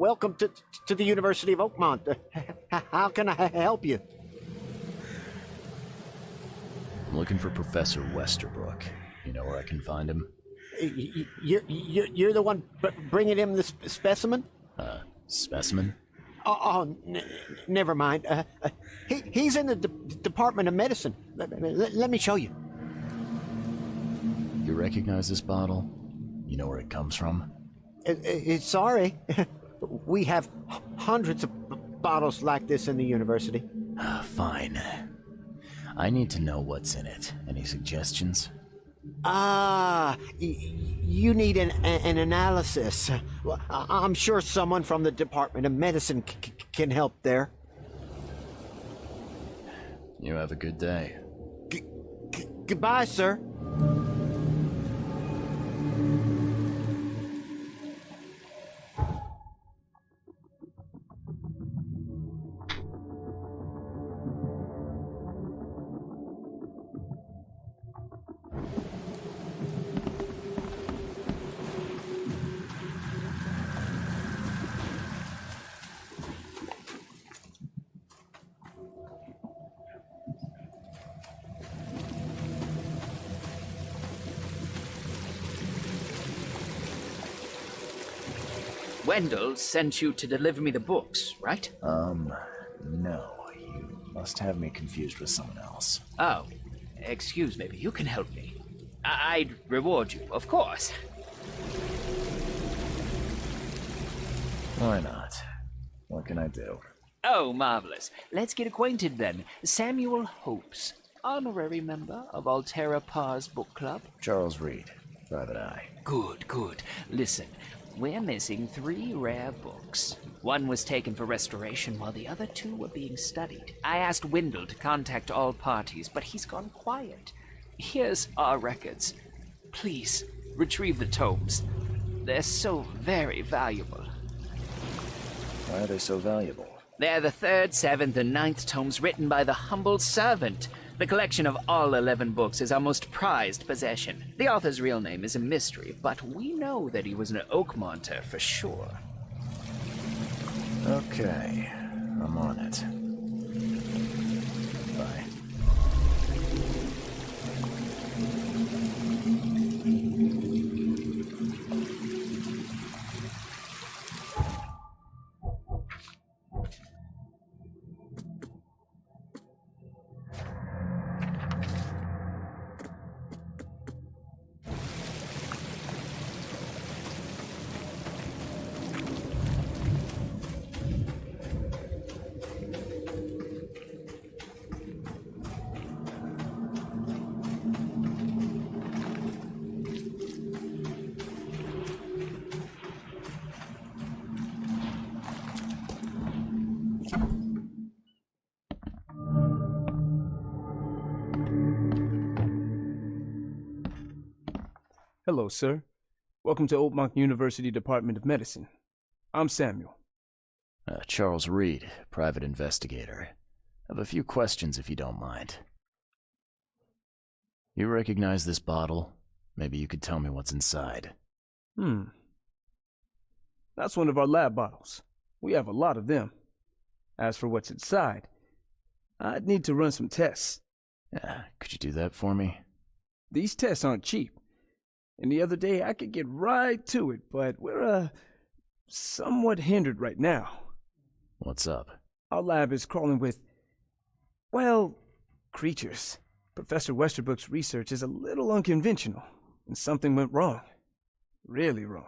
Welcome to the University of Oakmont. How can I help you? I'm looking for Professor Westerbrook. You know where I can find him? You're the one bringing him the specimen? Specimen? Never mind. He's in the Department of Medicine. Let me show you. You recognize this bottle? You know where it comes from? Sorry. We have hundreds of bottles like this in the university. Fine. I need to know what's in it. Any suggestions? You need an analysis. Well, I'm sure someone from the Department of Medicine can help there. You have a good day. Goodbye, sir. Wendell sent you to deliver me the books, right? No. You must have me confused with someone else. Oh, excuse me, but you can help me. I'd reward you, of course. Why not? What can I do? Oh, marvelous. Let's get acquainted then. Samuel Hopes, honorary member of Altera Par's book club. Charles Reed, Private Eye. Good, good. Listen, we're missing 3 rare books. One was taken for restoration while the other 2 were being studied. I asked Wendell to contact all parties, but he's gone quiet. Here's our records. Please, retrieve the tomes. They're so very valuable. Why are they so valuable? They're the 3rd, 7th, and 9th tomes written by the humble servant. The collection of all 11 books is our most prized possession. The author's real name is a mystery, but we know that he was an Oakmonter for sure. Okay, I'm on it. Bye. Hello, sir. Welcome to Oakmont University Department of Medicine. I'm Samuel. Charles Reed, private investigator. I have a few questions if you don't mind. You recognize this bottle? Maybe you could tell me what's inside. That's one of our lab bottles. We have a lot of them. As for what's inside, I'd need to run some tests. Could you do that for me? These tests aren't cheap. And the other day I could get right to it, but we're, somewhat hindered right now. What's up? Our lab is crawling with, well, creatures. Professor Westerbrook's research is a little unconventional, and something went wrong. Really wrong.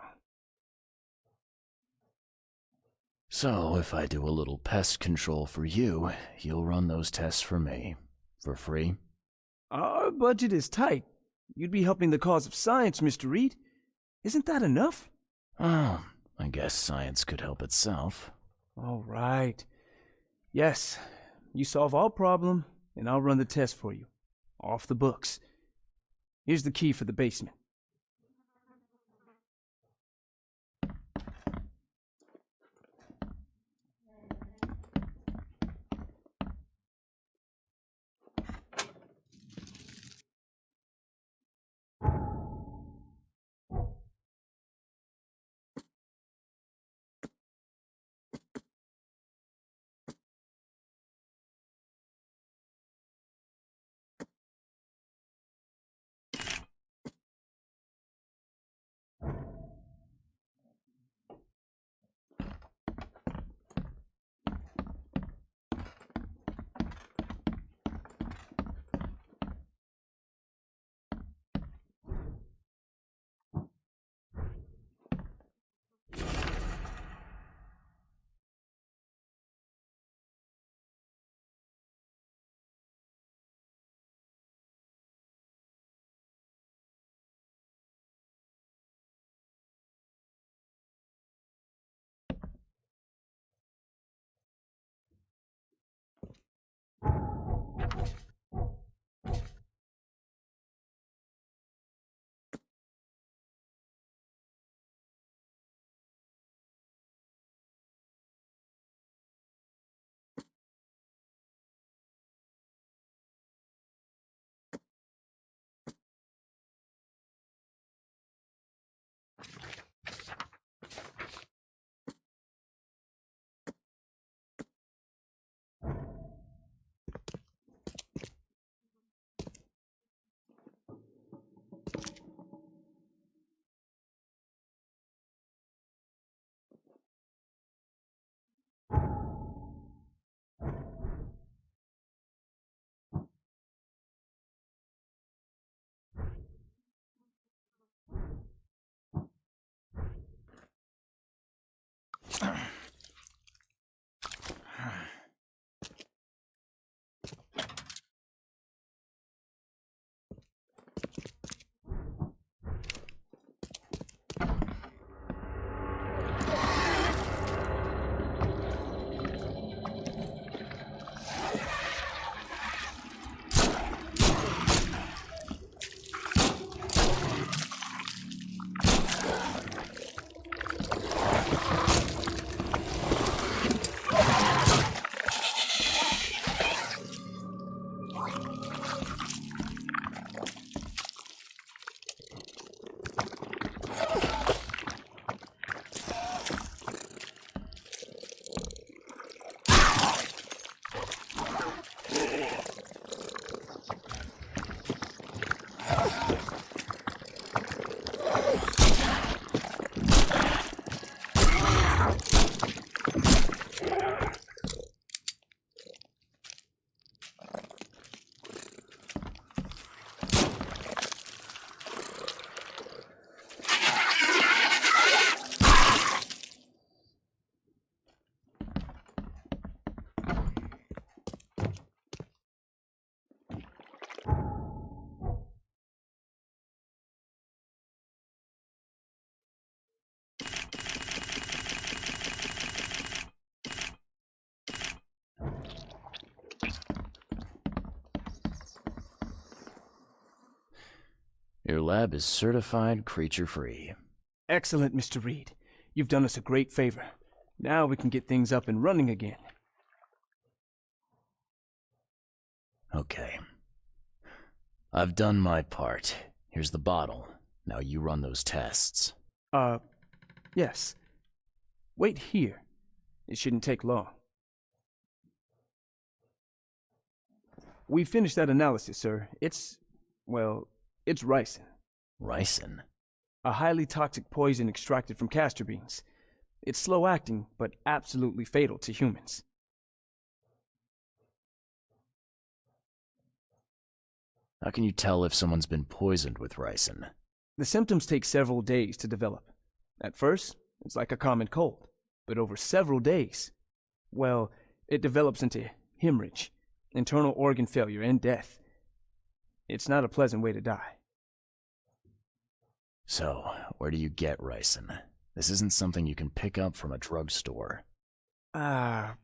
So, if I do a little pest control for you, you'll run those tests for me. For free? Our budget is tight. You'd be helping the cause of science, Mr. Reed. Isn't that enough? Oh, I guess science could help itself. All right. Yes, you solve our problem, and I'll run the test for you. Off the books. Here's the key for the basement. Your lab is certified creature-free. Excellent, Mr. Reed. You've done us a great favor. Now we can get things up and running again. Okay. I've done my part. Here's the bottle. Now you run those tests. Yes. Wait here. It shouldn't take long. We finished that analysis, sir. It's ricin. Ricin? A highly toxic poison extracted from castor beans. It's slow-acting, but absolutely fatal to humans. How can you tell if someone's been poisoned with ricin? The symptoms take several days to develop. At first, it's like a common cold, but over several days, it develops into hemorrhage, internal organ failure, and death. It's not a pleasant way to die. So, where do you get ricin? This isn't something you can pick up from a drugstore. About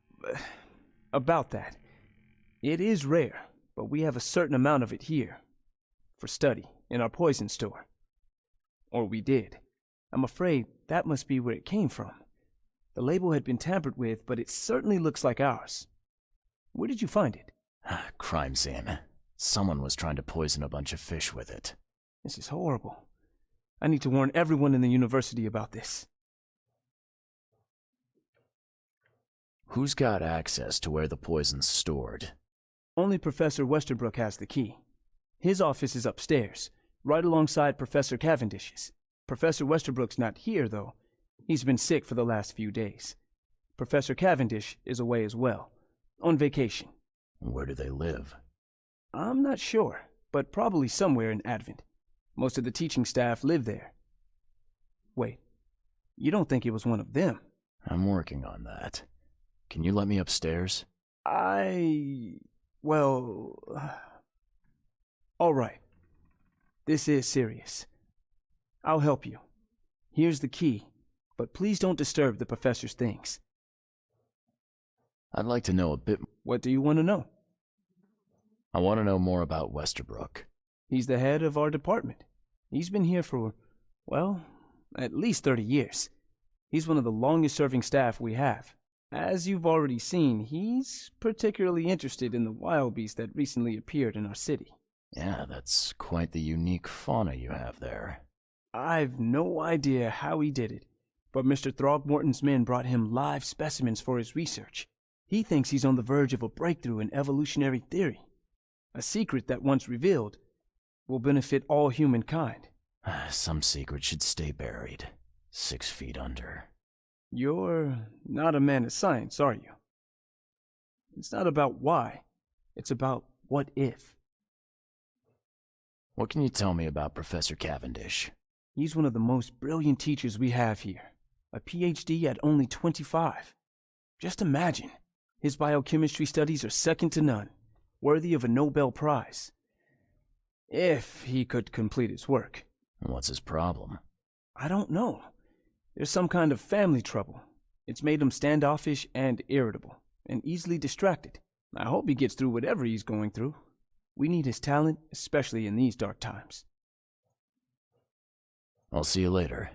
that. It is rare, but we have a certain amount of it here. For study, in our poison store. Or we did. I'm afraid that must be where it came from. The label had been tampered with, but it certainly looks like ours. Where did you find it? Crime scene. Someone was trying to poison a bunch of fish with it. This is horrible. I need to warn everyone in the university about this. Who's got access to where the poison's stored? Only Professor Westerbrook has the key. His office is upstairs, right alongside Professor Cavendish's. Professor Westerbrook's not here, though. He's been sick for the last few days. Professor Cavendish is away as well, on vacation. Where do they live? I'm not sure, but probably somewhere in Advent. Most of the teaching staff live there. Wait, you don't think it was one of them? I'm working on that. Can you let me upstairs? All right. This is serious. I'll help you. Here's the key, but please don't disturb the professor's things. I'd like to know a bit. What do you want to know? I want to know more about Westerbrook. He's the head of our department. He's been here for, at least 30 years. He's one of the longest-serving staff we have. As you've already seen, he's particularly interested in the wild beast that recently appeared in our city. Yeah, that's quite the unique fauna you have there. I've no idea how he did it, but Mr. Throgmorton's men brought him live specimens for his research. He thinks he's on the verge of a breakthrough in evolutionary theory. A secret that, once revealed, will benefit all humankind. Some secret should stay buried, 6 feet under. You're not a man of science, are you? It's not about why. It's about what if. What can you tell me about Professor Cavendish? He's one of the most brilliant teachers we have here. A PhD at only 25. Just imagine. His biochemistry studies are second to none, worthy of a Nobel Prize. If he could complete his work. What's his problem? I don't know. There's some kind of family trouble. It's made him standoffish and irritable, and easily distracted. I hope he gets through whatever he's going through. We need his talent, especially in these dark times. I'll see you later.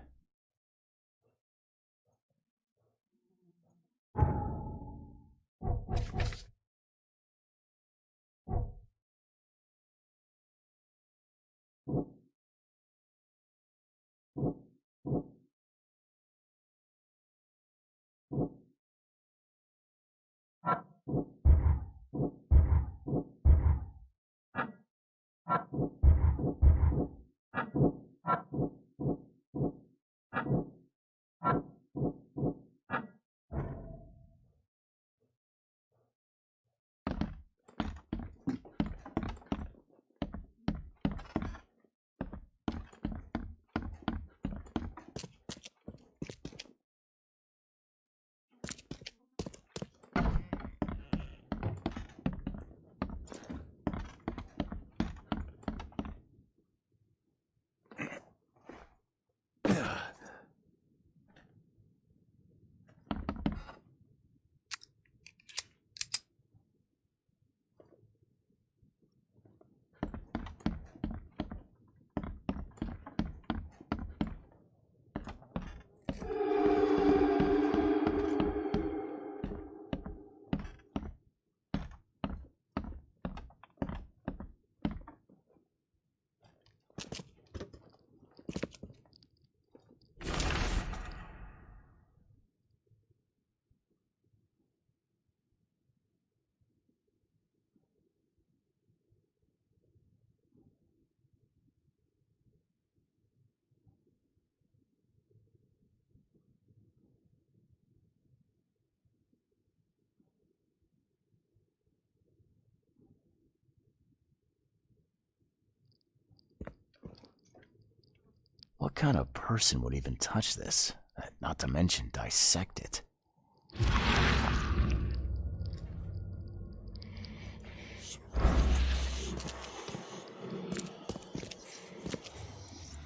What kind of person would even touch this? Not to mention dissect it.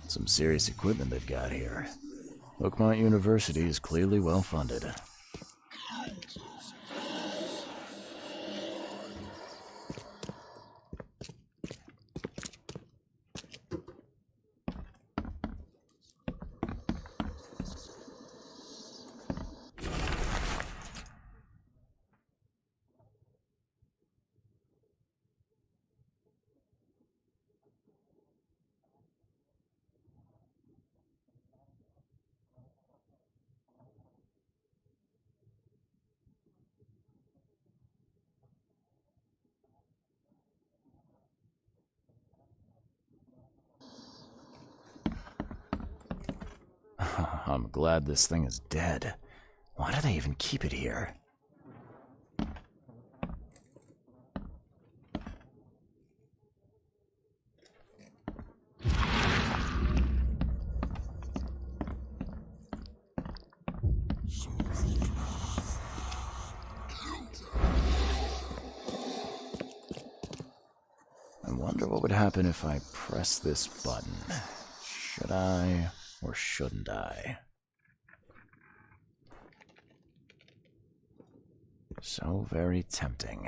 Some serious equipment they've got here. Oakmont University is clearly well funded. I'm glad this thing is dead. Why do they even keep it here? I wonder what would happen if I press this button. Should I or shouldn't I? So very tempting.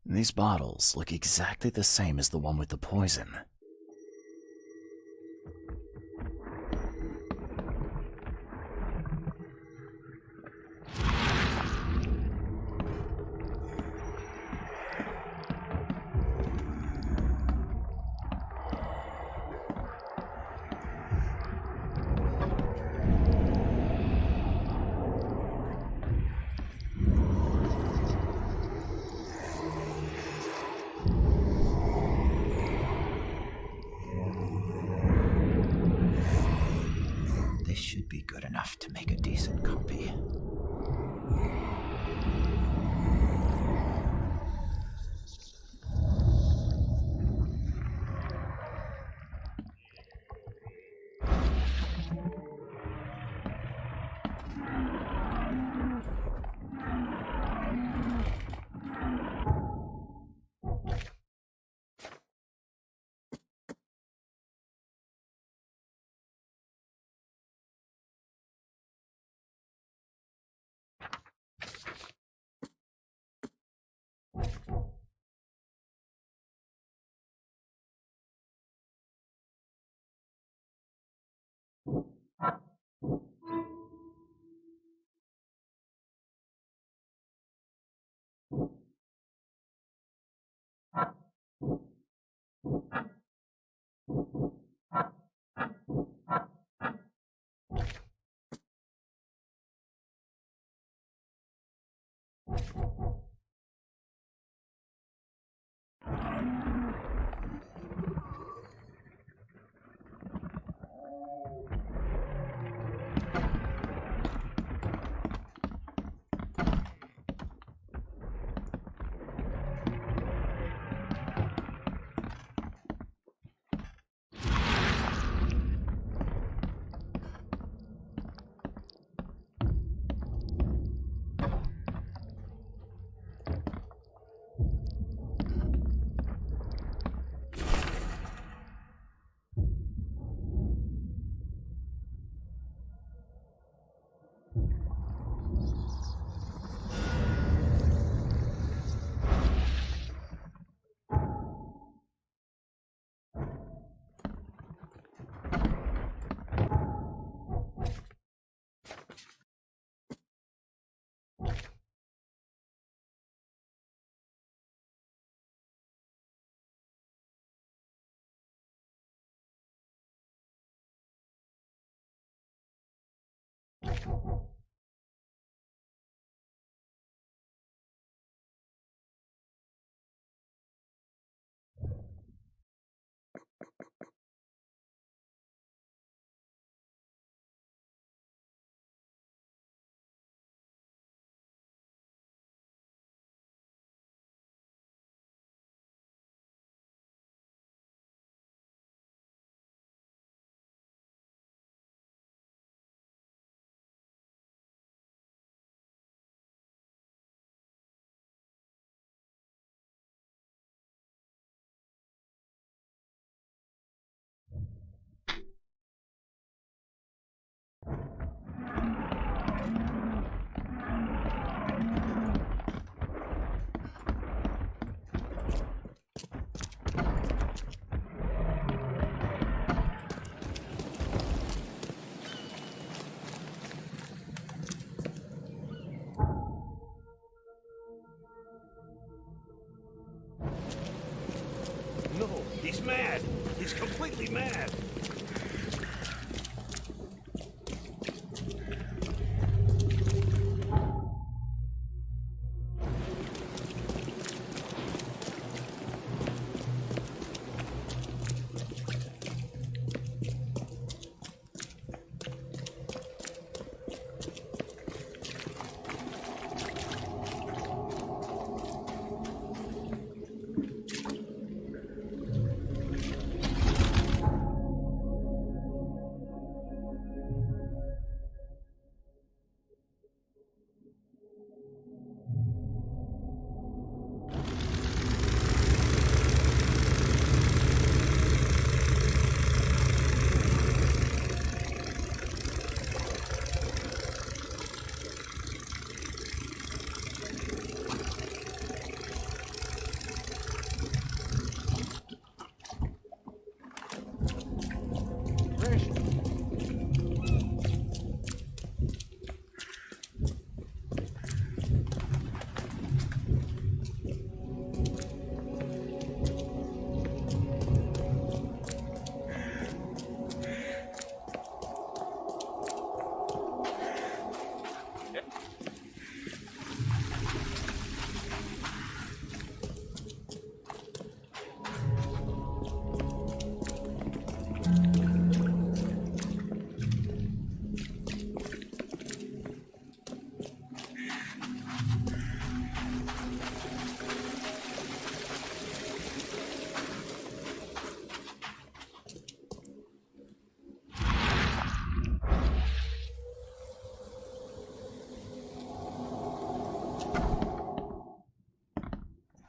These bottles look exactly the same as the one with the poison. enough to make a decent copy. No, he's mad. He's completely mad.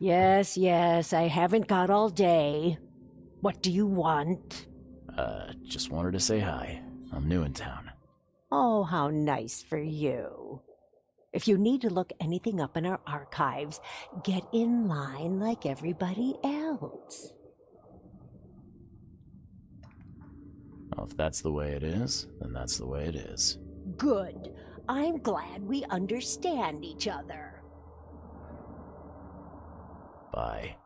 Yes, I haven't got all day. What do you want? Just wanted to say hi. I'm new in town. Oh, how nice for you. If you need to look anything up in our archives, get in line like everybody else. Well, if that's the way it is, then that's the way it is. Good. I'm glad we understand each other. Bye.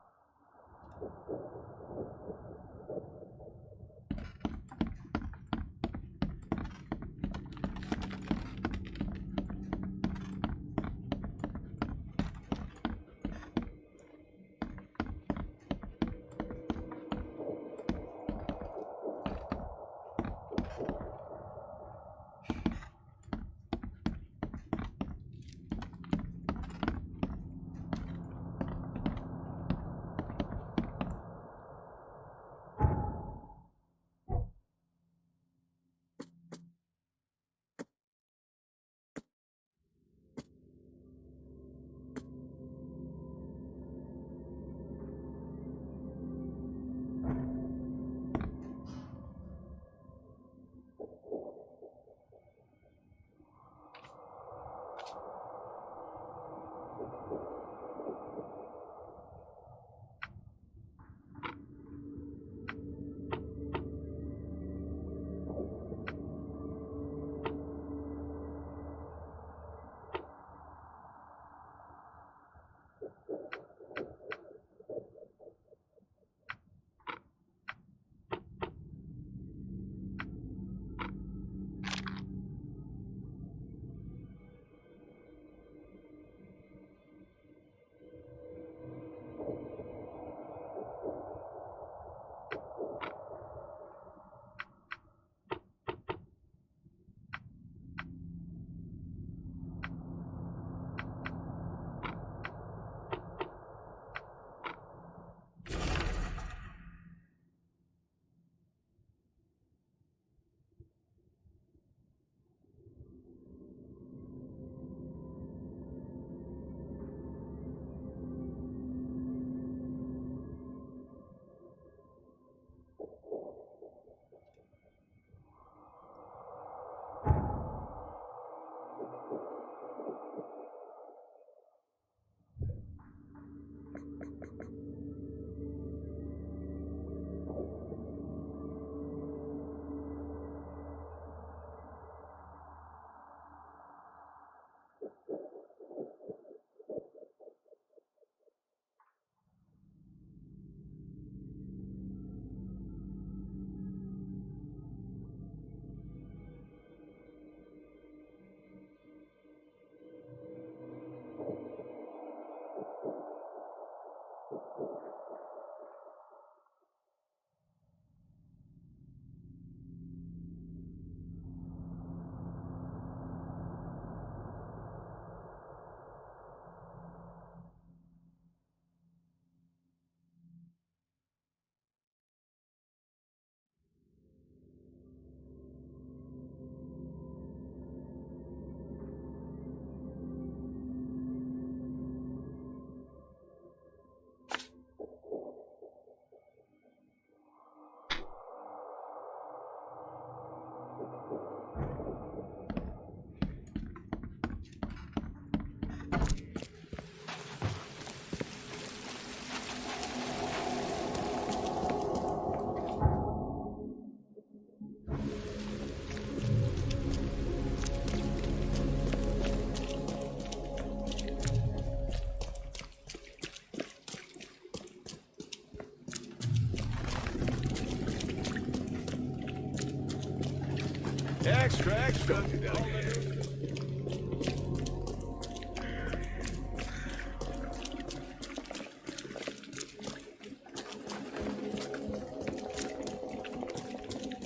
Extra, extra.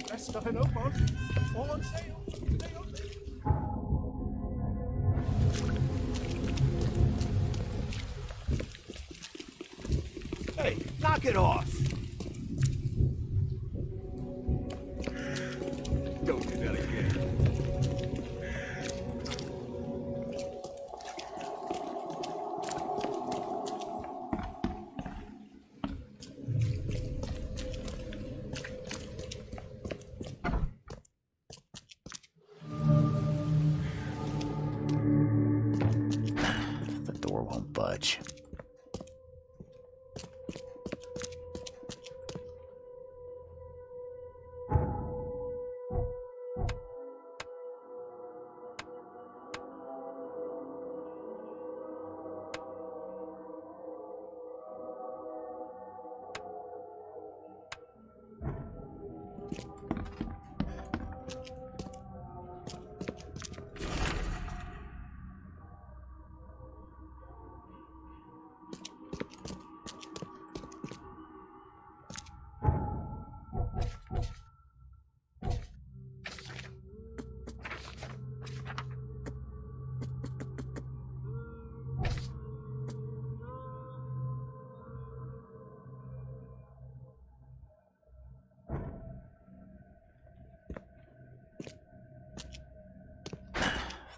Best stuff in Oakmont. All on sale. Today only. Hey, knock it off. Don't do that again. budge.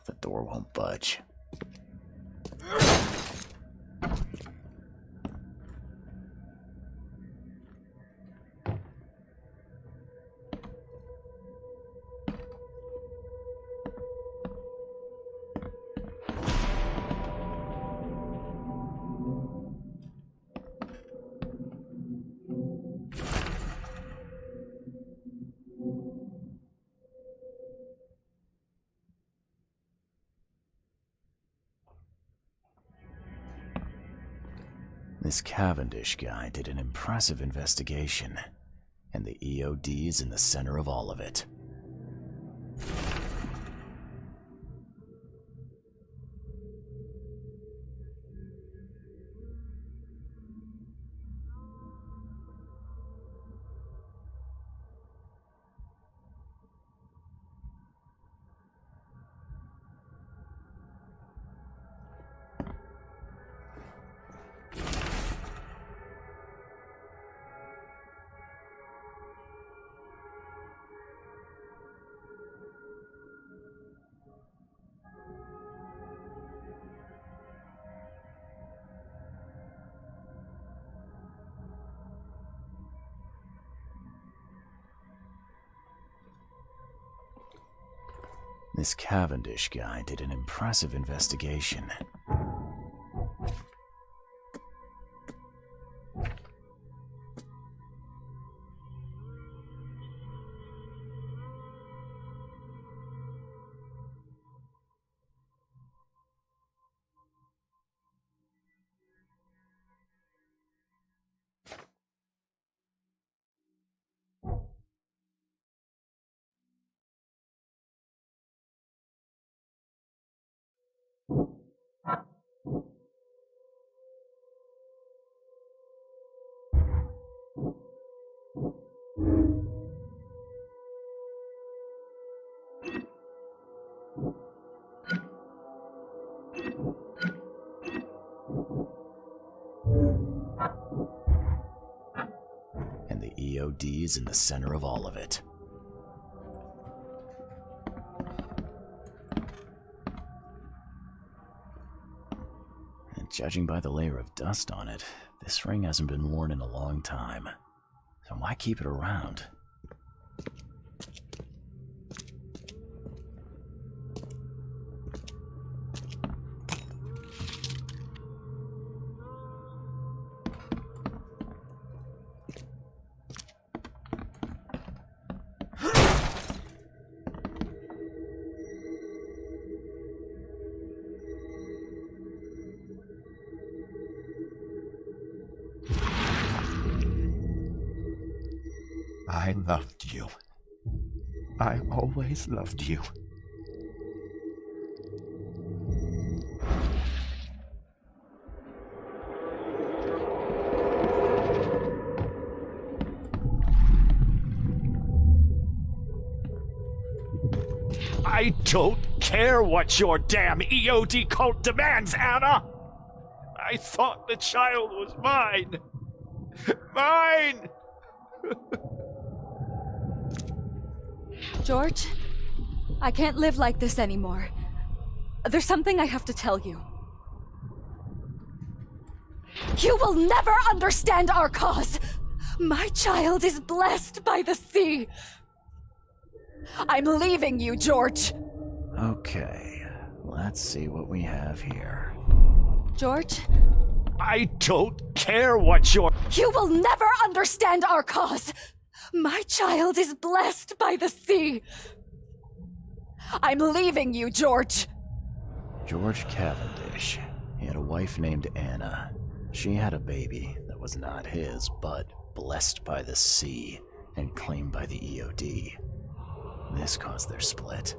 The door won't budge. This Cavendish guy did an impressive investigation, and the EOD is in the center of all of it. This Cavendish guy did an impressive investigation. And the EOD is in the center of all of it. And judging by the layer of dust on it, this ring hasn't been worn in a long time. So why keep it around? I loved you. I always loved you. I don't care what your damn EOD cult demands, Anna! I thought the child was mine. Mine! George, I can't live like this anymore. There's something I have to tell you. You will never understand our cause! My child is blessed by the sea! I'm leaving you, George! Okay, let's see what we have here. George, I don't care what your... you will never understand our cause. My child is blessed by the sea. I'm leaving you, George. George Cavendish. He had a wife named Anna. She had a baby that was not his, but blessed by the sea and claimed by the EOD. This caused their split.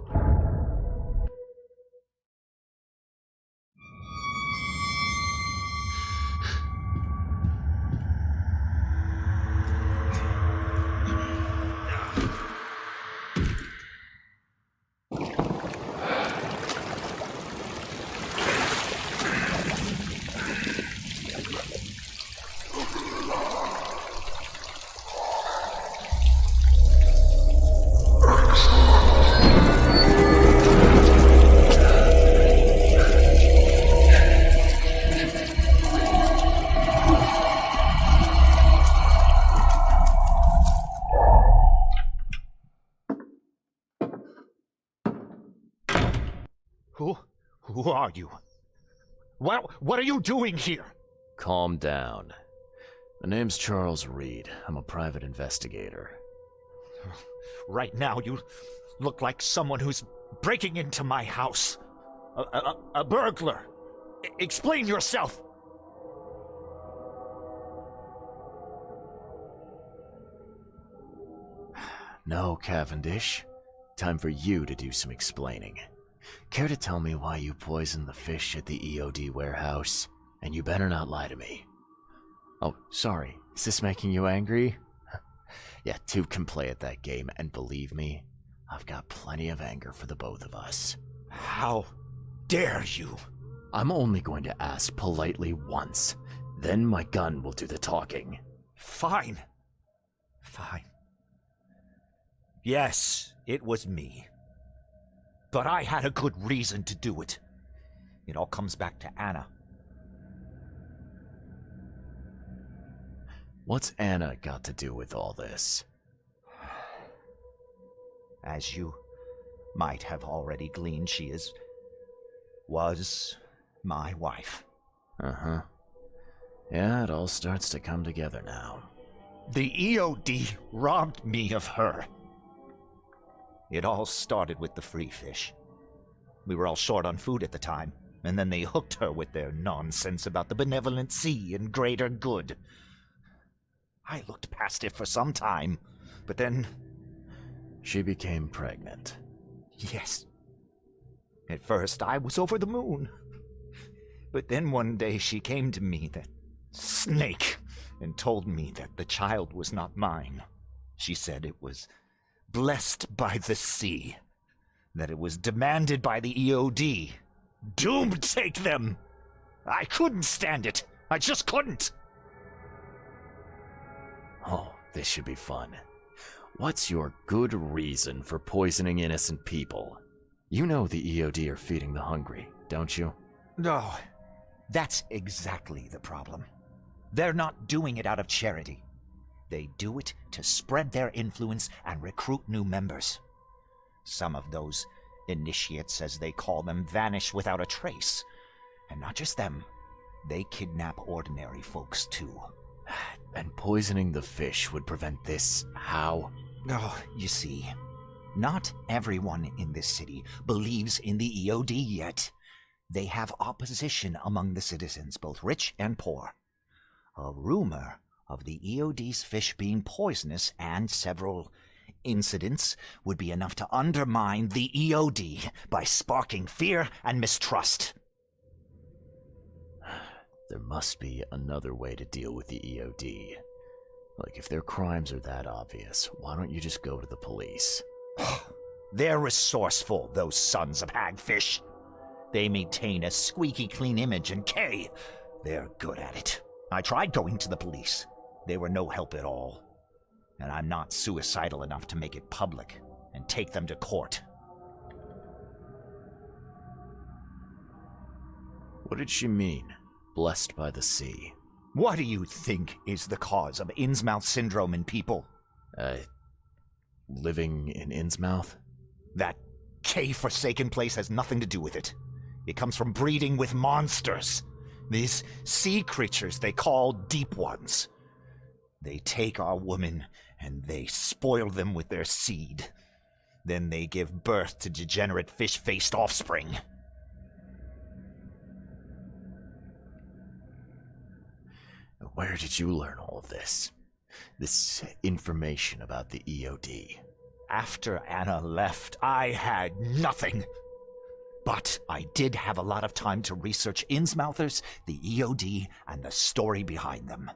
Who are you? What are you doing here? Calm down. My name's Charles Reed. I'm a private investigator. Right now, you look like someone who's breaking into my house. A burglar. Explain yourself. No, Cavendish. Time for you to do some explaining. Care to tell me why you poisoned the fish at the EOD warehouse? And you better not lie to me. Oh, sorry. Is this making you angry? Yeah, two can play at that game, and believe me, I've got plenty of anger for the both of us. How dare you? I'm only going to ask politely once. Then my gun will do the talking. Fine. Yes, it was me. But I had a good reason to do it. It all comes back to Anna. What's Anna got to do with all this? As you might have already gleaned, she was my wife. Uh-huh. Yeah, it all starts to come together now. The EOD robbed me of her. It all started with the free fish. We were all short on food at the time, and then they hooked her with their nonsense about the benevolent sea and greater good. I looked past it for some time, but then... She became pregnant. Yes. At first, I was over the moon. But then one day she came to me, that snake, and told me that the child was not mine. She said it was blessed by the sea, that it was demanded by the EOD. Doomed take them! I couldn't stand it. I just couldn't. Oh, this should be fun. What's your good reason for poisoning innocent people? You know the EOD are feeding the hungry, don't you? No, that's exactly the problem. They're not doing it out of charity. They do it to spread their influence and recruit new members. Some of those initiates, as they call them, vanish without a trace. And not just them. They kidnap ordinary folks, too. And poisoning the fish would prevent this. How? Oh, you see, not everyone in this city believes in the EOD yet. They have opposition among the citizens, both rich and poor. A rumor of the EOD's fish being poisonous and several incidents would be enough to undermine the EOD by sparking fear and mistrust. There must be another way to deal with the EOD. Like, if their crimes are that obvious, why don't you just go to the police? They're resourceful, those sons of hagfish. They maintain a squeaky clean image, and they're good at it. I tried going to the police. They were no help at all. And I'm not suicidal enough to make it public and take them to court. What did she mean? Blessed by the sea. What do you think is the cause of Innsmouth syndrome in people? Living in Innsmouth? That K-forsaken place has nothing to do with it. It comes from breeding with monsters. These sea creatures they call Deep Ones. They take our women and they spoil them with their seed. Then they give birth to degenerate fish-faced offspring. Where did you learn all of this? This information about the EOD? After Anna left, I had nothing. But I did have a lot of time to research Innsmouthers, the EOD, and the story behind them.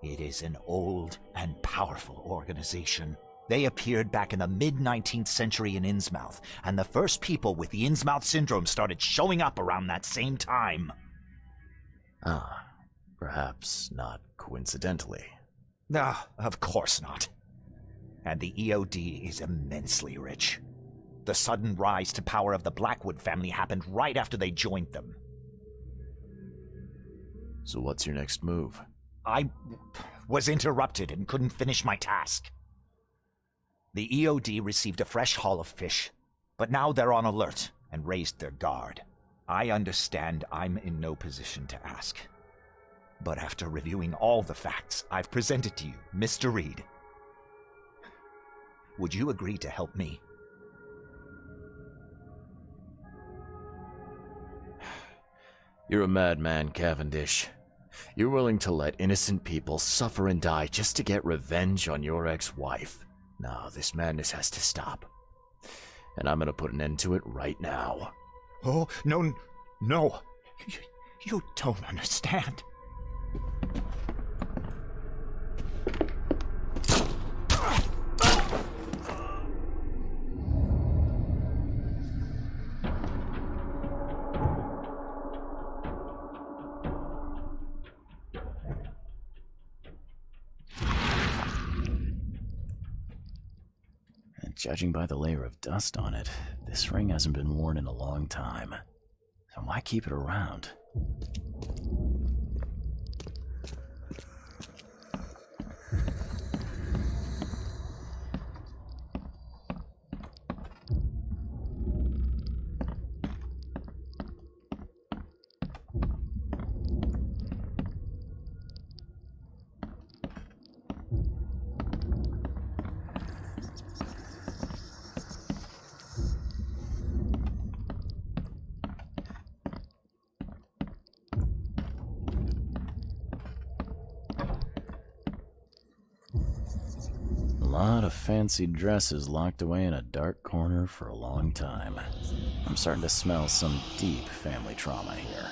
It is an old and powerful organization. They appeared back in the mid-19th century in Innsmouth, and the first people with the Innsmouth syndrome started showing up around that same time. Ah, perhaps not coincidentally. Ah, of course not. And the EOD is immensely rich. The sudden rise to power of the Blackwood family happened right after they joined them. So what's your next move? I was interrupted and couldn't finish my task. The EOD received a fresh haul of fish, but now they're on alert and raised their guard. I understand I'm in no position to ask. But after reviewing all the facts I've presented to you, Mr. Reed, would you agree to help me? You're a madman, Cavendish. You're willing to let innocent people suffer and die just to get revenge on your ex-wife. No, this madness has to stop. And I'm gonna put an end to it right now. Oh, no. You don't understand. Judging by the layer of dust on it, this ring hasn't been worn in a long time. So why keep it around? A lot of fancy dresses locked away in a dark corner for a long time. I'm starting to smell some deep family trauma here.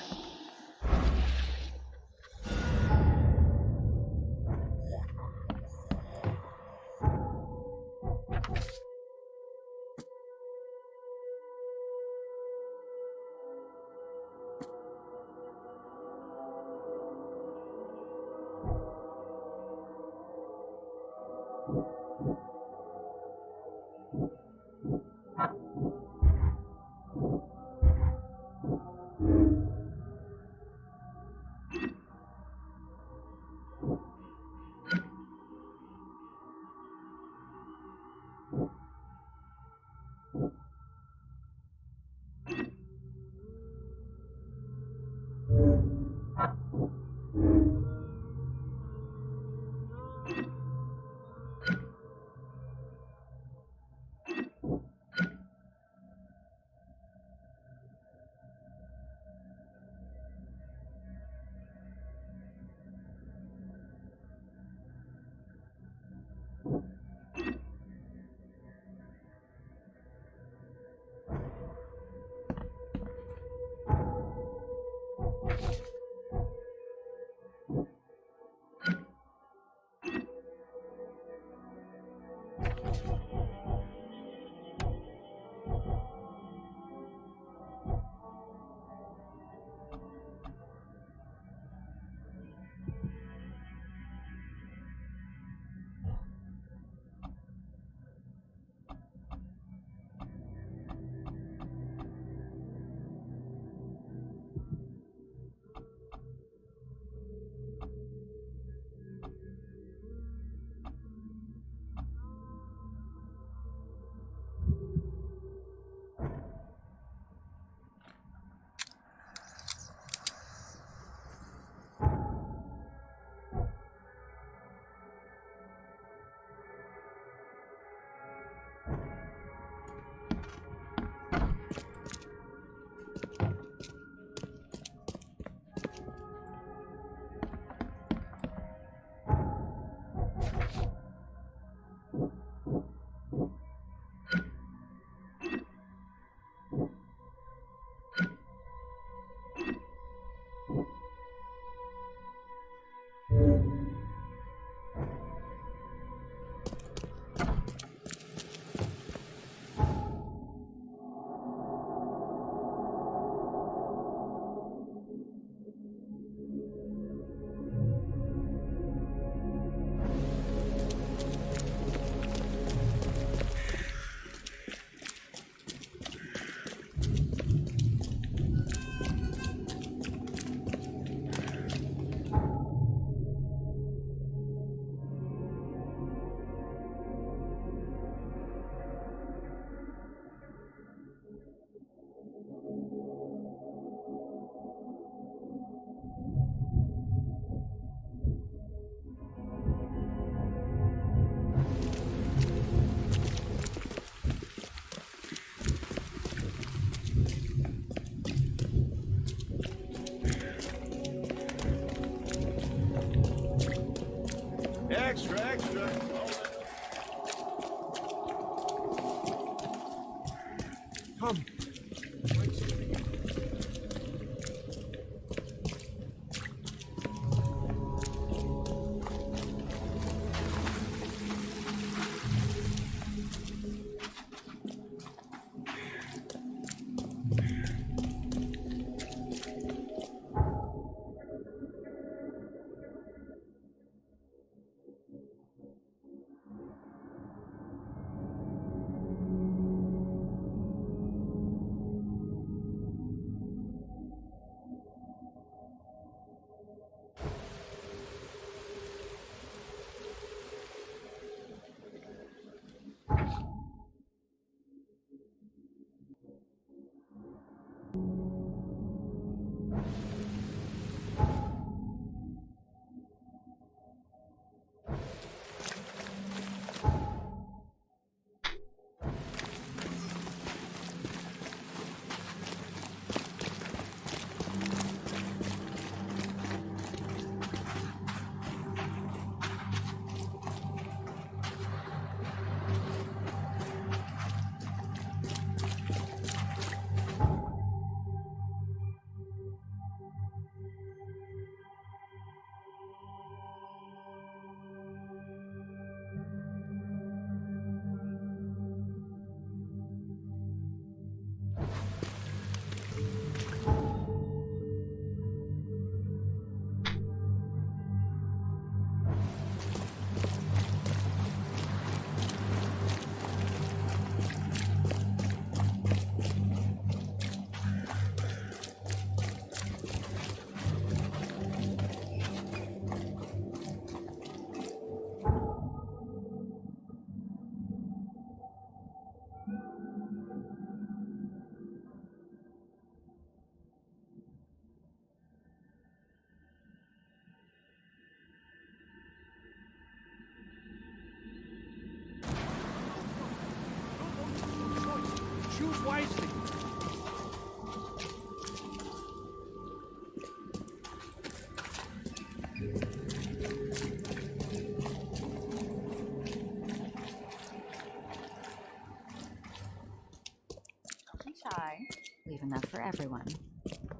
enough for everyone.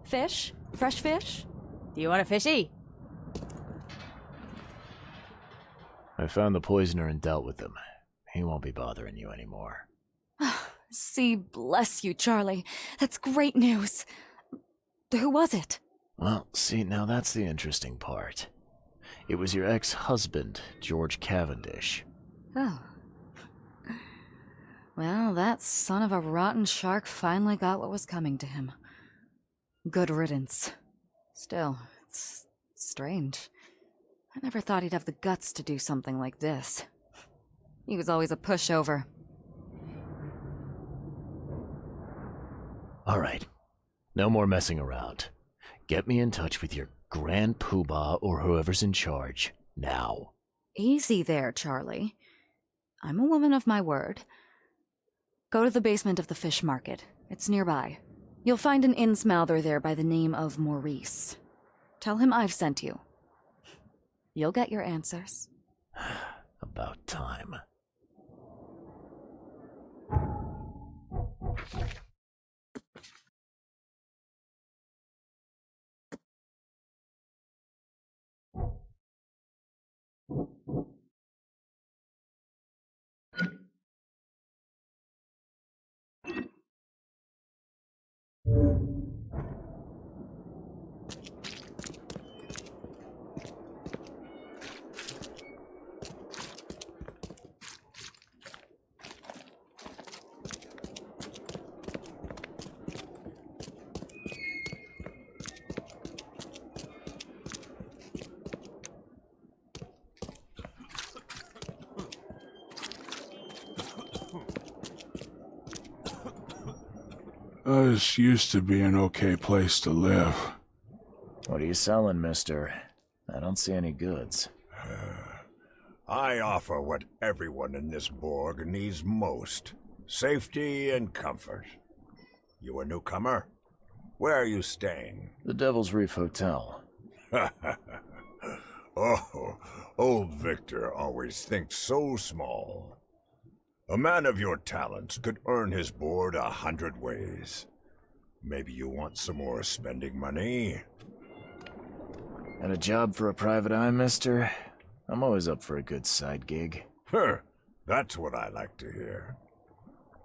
Fish? Fresh fish? Do you want a fishy? I found the poisoner and dealt with him. He won't be bothering you anymore. See, bless you, Charlie. That's great news. Who was it? Well, see, now that's the interesting part. It was your ex-husband, George Cavendish. Oh. Well, that son of a rotten shark finally got what was coming to him. Good riddance. Still, it's strange. I never thought he'd have the guts to do something like this. He was always a pushover. All right. No more messing around. Get me in touch with your Grand Poobah or whoever's in charge, now. Easy there, Charlie. I'm a woman of my word. Go to the basement of the fish market. It's nearby. You'll find an innsmouther there by the name of Maurice. Tell him I've sent you. You'll get your answers. About time. This used to be an okay place to live. What are you selling, mister? I don't see any goods. I offer what everyone in this Borg needs most. Safety and comfort. You a newcomer? Where are you staying? The Devil's Reef Hotel. Oh, old Victor always thinks so small. A man of your talents could earn his board 100 ways. Maybe you want some more spending money? And a job for a private eye, mister? I'm always up for a good side gig. That's what I like to hear.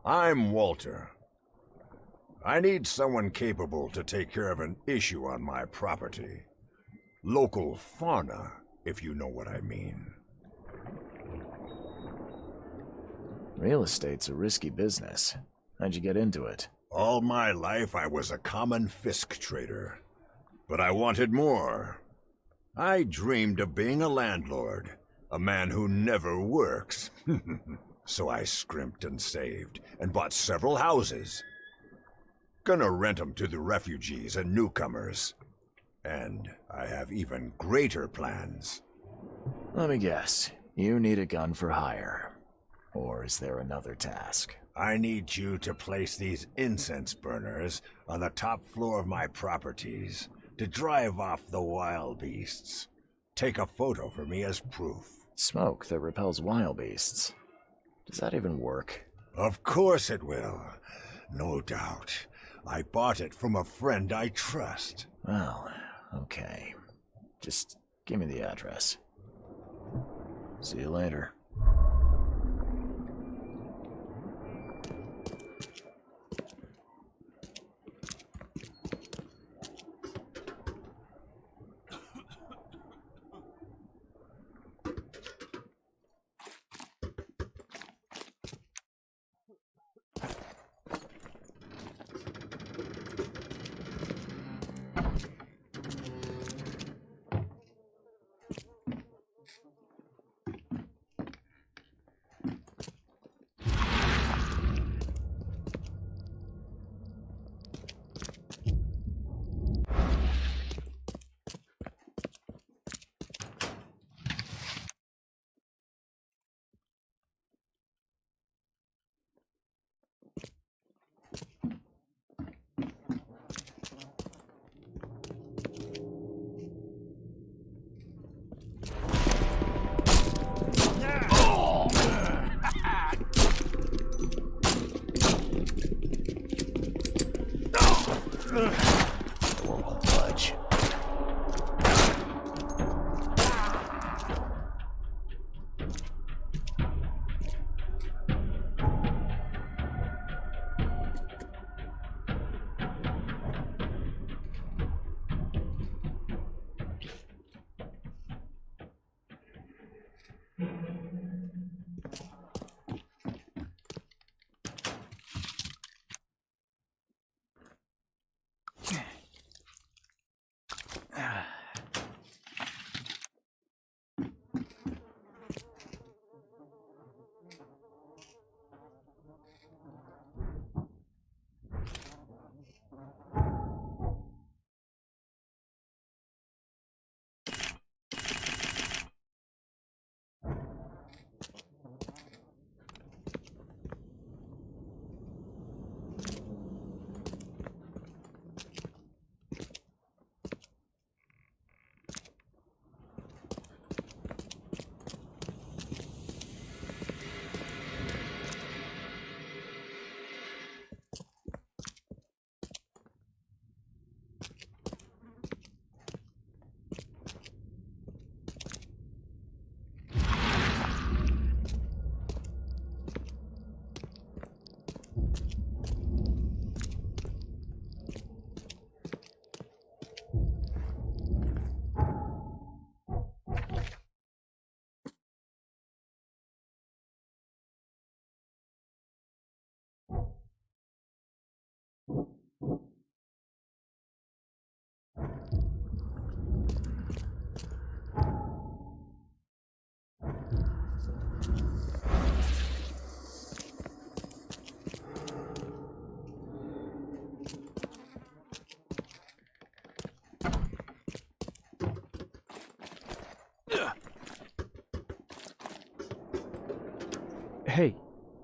I'm Walter. I need someone capable to take care of an issue on my property. Local fauna, if you know what I mean. Real estate's a risky business. How'd you get into it? All my life I was a common fisk trader. But I wanted more. I dreamed of being a landlord, a man who never works. So I scrimped and saved, and bought several houses. Gonna rent them to the refugees and newcomers. And I have even greater plans. Let me guess. You need a gun for hire. Or is there another task? I need you to place these incense burners on the top floor of my properties to drive off the wild beasts. Take a photo for me as proof. Smoke that repels wild beasts. Does that even work? Of course it will. No doubt. I bought it from a friend I trust. Well, okay. Just give me the address. See you later. I won't budge.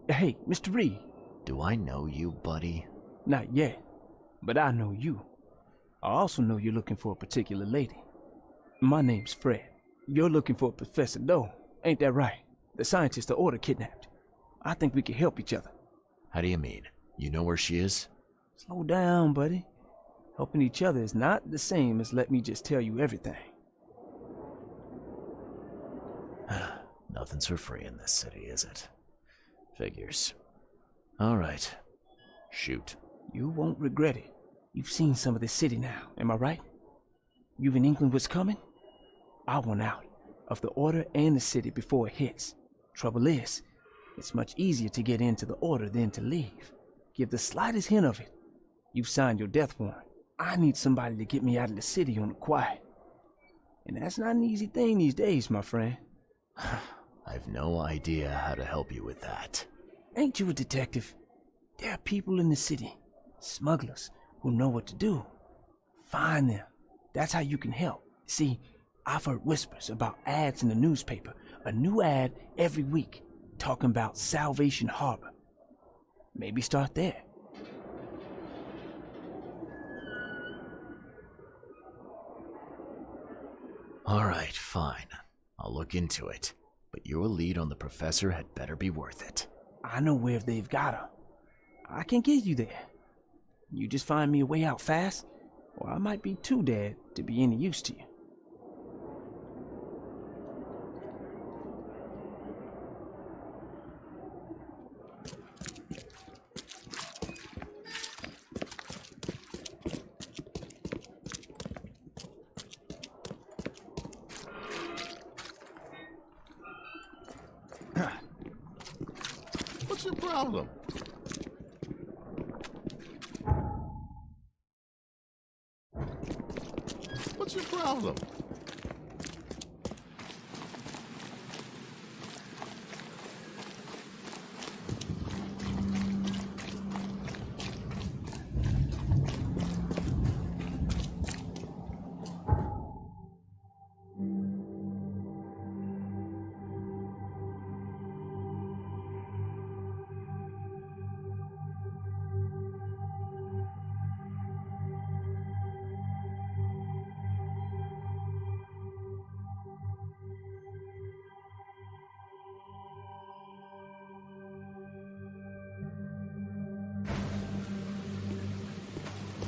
Hey, Mr. Reed. Do I know you, buddy? Not yet, but I know you. I also know you're looking for a particular lady. My name's Fred. You're looking for Professor Doe, ain't that right? The scientist the Order kidnapped. I think we can help each other. How do you mean? You know where she is? Slow down, buddy. Helping each other is not the same as let me just tell you everything. Nothing's for free in this city, is it? Figures. All right. Shoot. You won't regret it. You've seen some of this city now, am I right? You've in England what's coming? I want out of the Order and the city before it hits. Trouble is, it's much easier to get into the Order than to leave. Give the slightest hint of it. You've signed your death warrant. I need somebody to get me out of the city on the quiet. And that's not an easy thing these days, my friend. I've no idea how to help you with that. Ain't you a detective? There are people in the city, smugglers, who know what to do. Find them. That's how you can help. See, I've heard whispers about ads in the newspaper. A new ad every week, talking about Salvation Harbor. Maybe start there. All right, fine. I'll look into it. But your lead on the professor had better be worth it. I know where they've got her. I can get you there. You just find me a way out fast, or I might be too dead to be any use to you. What's your problem? What's your problem?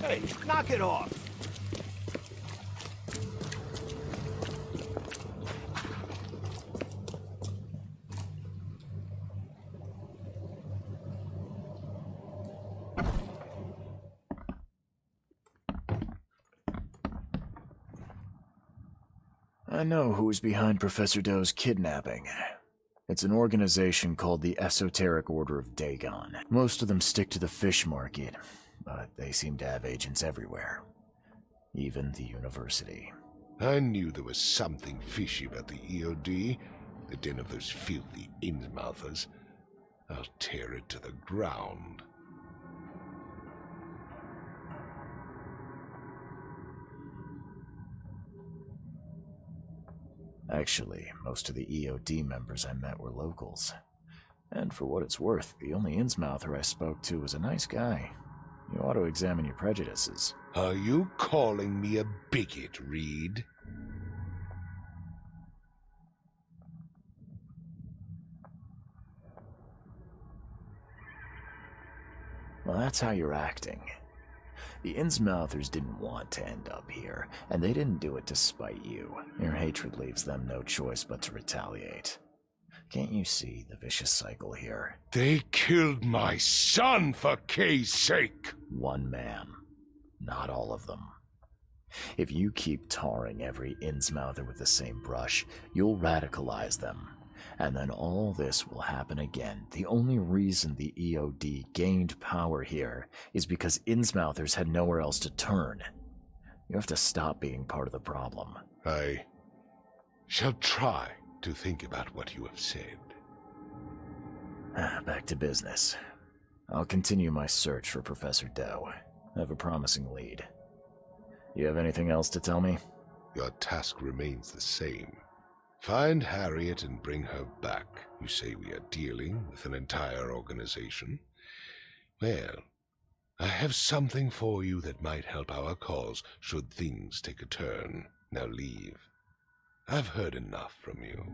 Hey, knock it off! I know who's behind Professor Doe's kidnapping. It's an organization called the Esoteric Order of Dagon. Most of them stick to the fish market, but they seem to have agents everywhere. Even the university. I knew there was something fishy about the EOD, the den of those filthy Innsmouthers. I'll tear it to the ground. Actually, most of the EOD members I met were locals. And for what it's worth, the only Innsmouther I spoke to was a nice guy. You ought to examine your prejudices. Are you calling me a bigot, Reed? Well, that's how you're acting. The Innsmouthers didn't want to end up here, and they didn't do it to spite you. Your hatred leaves them no choice but to retaliate. Can't you see the vicious cycle here? They killed my son, for Kay's sake! One man, not all of them. If you keep tarring every Innsmouther with the same brush, you'll radicalize them. And then all this will happen again. The only reason the EOD gained power here is because Innsmouthers had nowhere else to turn. You have to stop being part of the problem. I shall try to think about what you have said. Back to business. I'll continue my search for Professor Doe. I have a promising lead. You have anything else to tell me? Your task remains the same. Find Harriet and bring her back. You say we are dealing with an entire organization? Well, I have something for you that might help our cause should things take a turn. Now leave. I've heard enough from you.